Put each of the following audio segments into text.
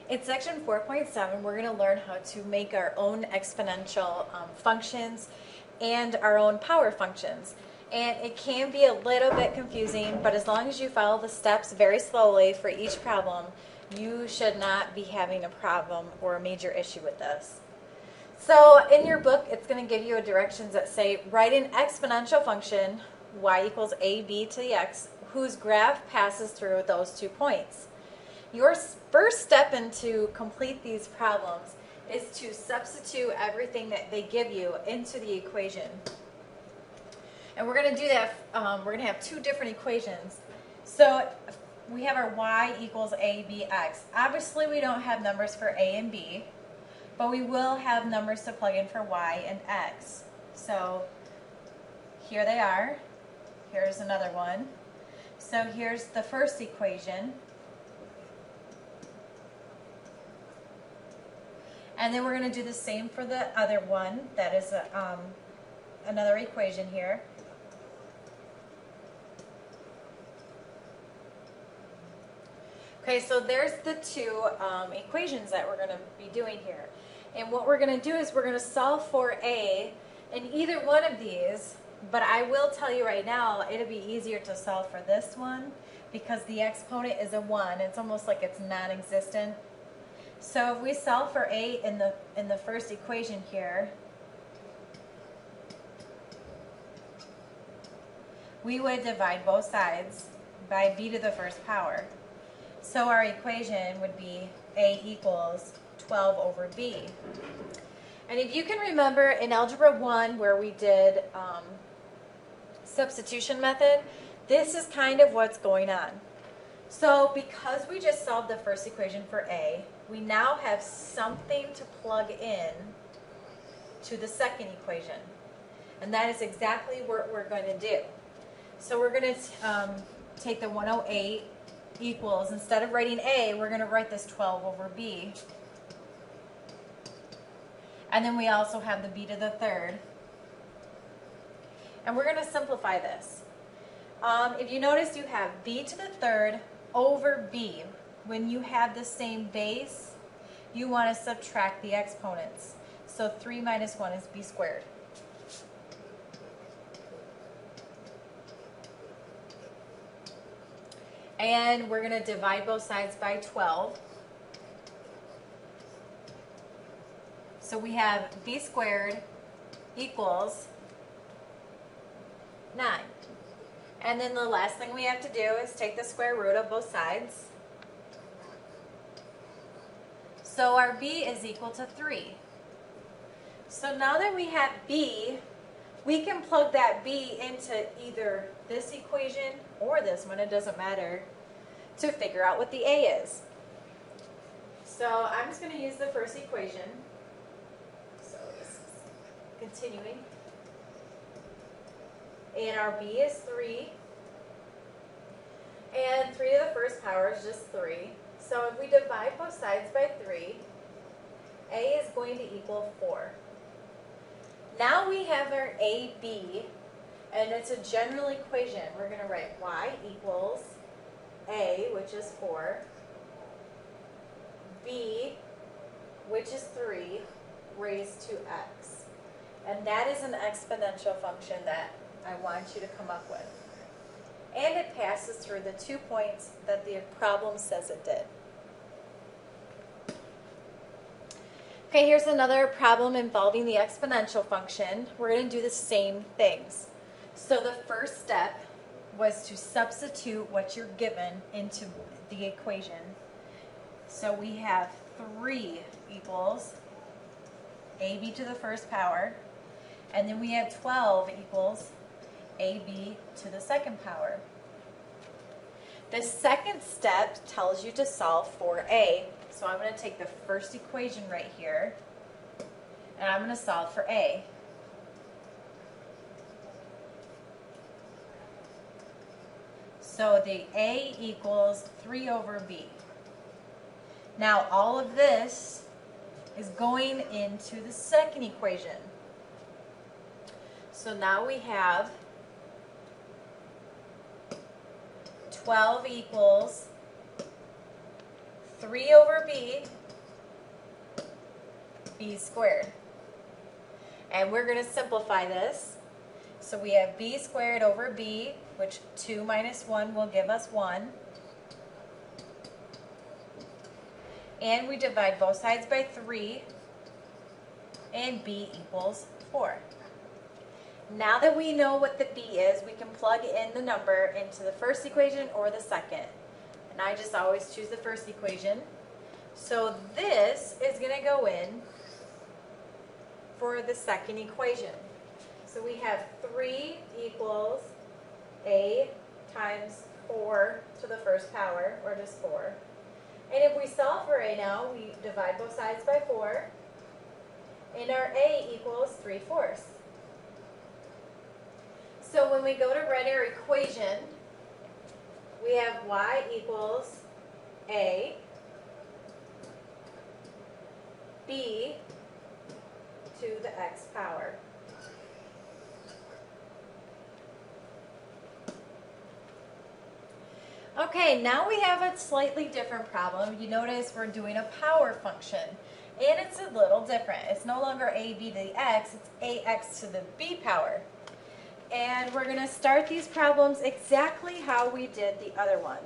In section 4.7, we're going to learn how to make our own exponential functions and our own power functions. And it can be a little bit confusing, but as long as you follow the steps very slowly for each problem, you should not be having a problem or a major issue with this. So in your book, it's going to give you directions that say, write an exponential function, y equals ab to the x, whose graph passes through those 2 points. Your first step into complete these problems is to substitute everything that they give you into the equation. And we're going to do that, we're going to have 2 different equations. So we have our y equals abx. Obviously we don't have numbers for a and b, but we will have numbers to plug in for y and x. So here they are. Here's another one. So here's the first equation. And then we're going to do the same for the other one. That is another equation here. Okay, so there's the 2 equations that we're going to be doing here. And what we're going to do is we're going to solve for a in either one of these, but I will tell you right now, it'll be easier to solve for this one because the exponent is a 1. It's almost like it's non-existent. So if we solve for a in the first equation here, we would divide both sides by b to the first power. So our equation would be a equals 12 over b. And if you can remember in Algebra 1 where we did substitution method, this is kind of what's going on. So because we just solved the first equation for a, we now have something to plug in to the second equation. And that is exactly what we're going to do. So we're going to take the 108 equals, instead of writing a, we're going to write this 12 over b. And then we also have the b to the third. And we're going to simplify this. If you notice, you have b to the third over b. When you have the same base, you want to subtract the exponents. So 3 minus 1 is b squared. And we're going to divide both sides by 12. So we have b squared equals 9. And then the last thing we have to do is take the square root of both sides. So our b is equal to 3. So now that we have b, we can plug that b into either this equation or this one, it doesn't matter, to figure out what the a is. So I'm just going to use the first equation. So this is continuing. And our b is 3. And 3 to the first power is just 3. So if we divide both sides by 3, a is going to equal 4. Now we have our AB, and it's a general equation. We're going to write y equals a, which is 4, b, which is 3, raised to x. And that is an exponential function that I want you to come up with. And it passes through the 2 points that the problem says it did. Okay, here's another problem involving the exponential function. We're going to do the same things. So the first step was to substitute what you're given into the equation. So we have 3 equals ab to the first power, and then we have 12 equals ab to the second power. The second step tells you to solve for a. So I'm going to take the first equation right here, and I'm going to solve for a. So the a equals 3 over b. Now all of this is going into the second equation. So now we have 12 equals 3 over b squared. And we're going to simplify this. So we have b squared over b, which 2 minus 1 will give us 1. And we divide both sides by 3, and b equals 4. Now that we know what the b is, we can plug in the number into the first equation or the second. And I just always choose the first equation. So this is going to go in for the second equation. So we have 3 equals a times 4 to the first power, or just 4. And if we solve for a now, we divide both sides by 4. And our a equals 3/4. So when we go to write our equation, we have y equals a, b to the x power. Okay, now we have a slightly different problem. You notice we're doing a power function, and it's a little different. It's no longer a b to the x, it's ax to the b power. And we're going to start these problems exactly how we did the other one.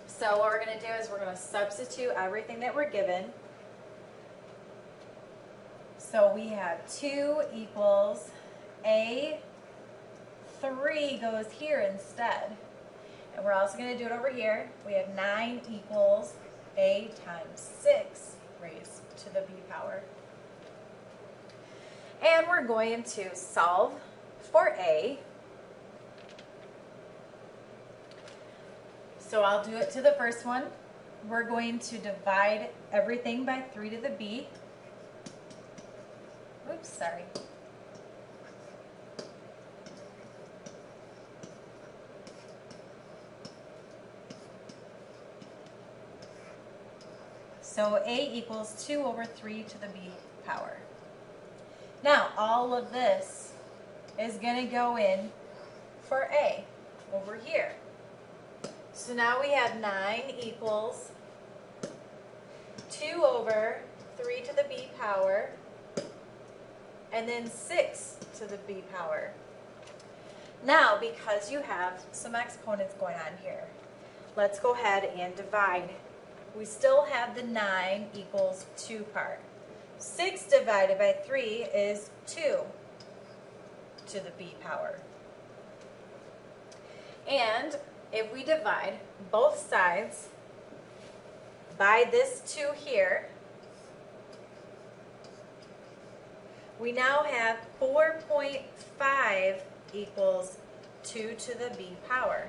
So what we're going to do is we're going to substitute everything that we're given. So we have 2 equals a, 3 goes here instead. And we're also going to do it over here. We have 9 equals a times 6 raised to the b power. And we're going to solve for a. So I'll do it to the first one. We're going to divide everything by 3 to the b. Oops, sorry. So a equals 2 over 3 to the b power. Now, all of this is going to go in for a over here. So now we have 9 equals 2 over 3 to the b power, and then 6 to the b power. Now, because you have some exponents going on here, let's go ahead and divide. We still have the 9 equals 2 part. 6 divided by 3 is 2 to the b power. And if we divide both sides by this 2 here, we now have 4.5 equals 2 to the b power.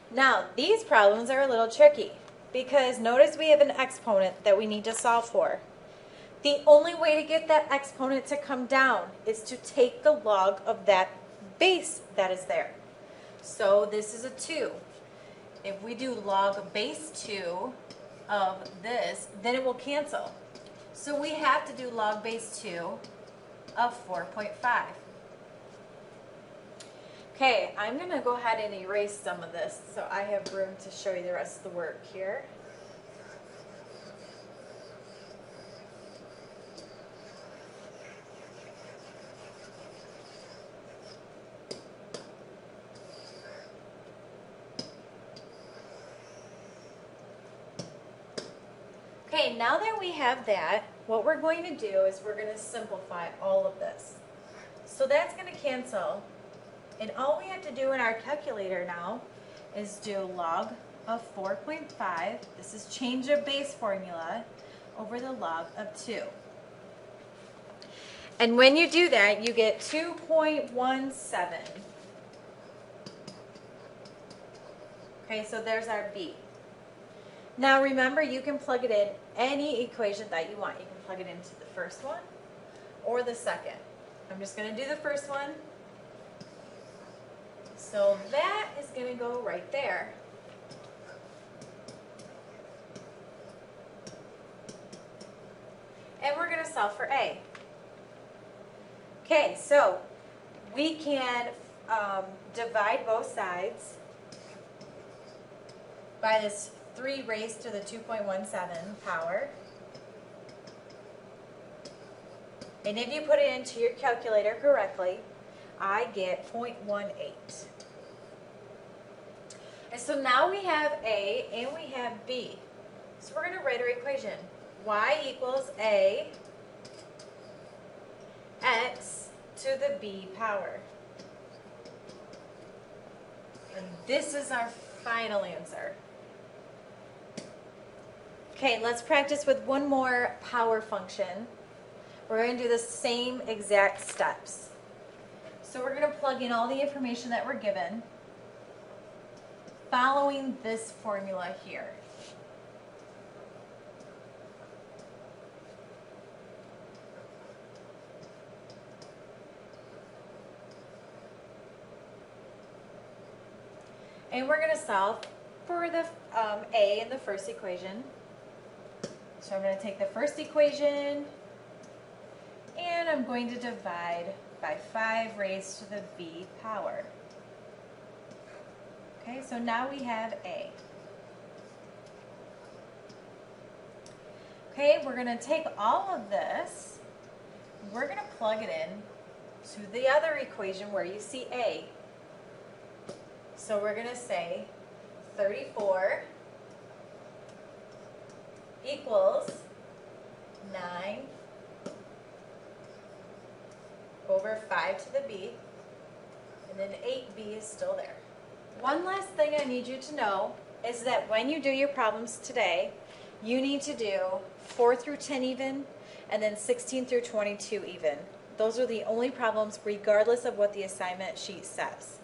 Now, these problems are a little tricky because notice we have an exponent that we need to solve for. The only way to get that exponent to come down is to take the log of that base that is there. So this is a 2. If we do log base 2 of this, then it will cancel. So we have to do log base 2 of 4.5. Okay, I'm going to go ahead and erase some of this so I have room to show you the rest of the work here. Okay, now that we have that, what we're going to do is we're going to simplify all of this. So that's going to cancel. And all we have to do in our calculator now is do log of 4.5. This is change of base formula over the log of 2. And when you do that, you get 2.17. Okay, so there's our b. Now remember, you can plug it in any equation that you want. You can plug it into the first one or the second. I'm just going to do the first one. So that is going to go right there. And we're going to solve for a. Okay, so we can divide both sides by this 3 raised to the 2.17 power. And if you put it into your calculator correctly, I get 0.18. And so now we have A and we have B. So we're going to write our equation. Y equals A x to the B power. And this is our final answer. Okay, let's practice with one more power function. We're going to do the same exact steps. So we're going to plug in all the information that we're given, following this formula here. And we're going to solve for the A in the first equation. So I'm going to take the first equation and I'm going to divide by 5 raised to the B power. Okay, so now we have A. Okay, we're going to take all of this, we're going to plug it in to the other equation where you see A. So we're going to say 34 equals 9 over 5 to the B, and then 8B is still there. One last thing I need you to know is that when you do your problems today, you need to do 4 through 10 even, and then 16 through 22 even. Those are the only problems regardless of what the assignment sheet says.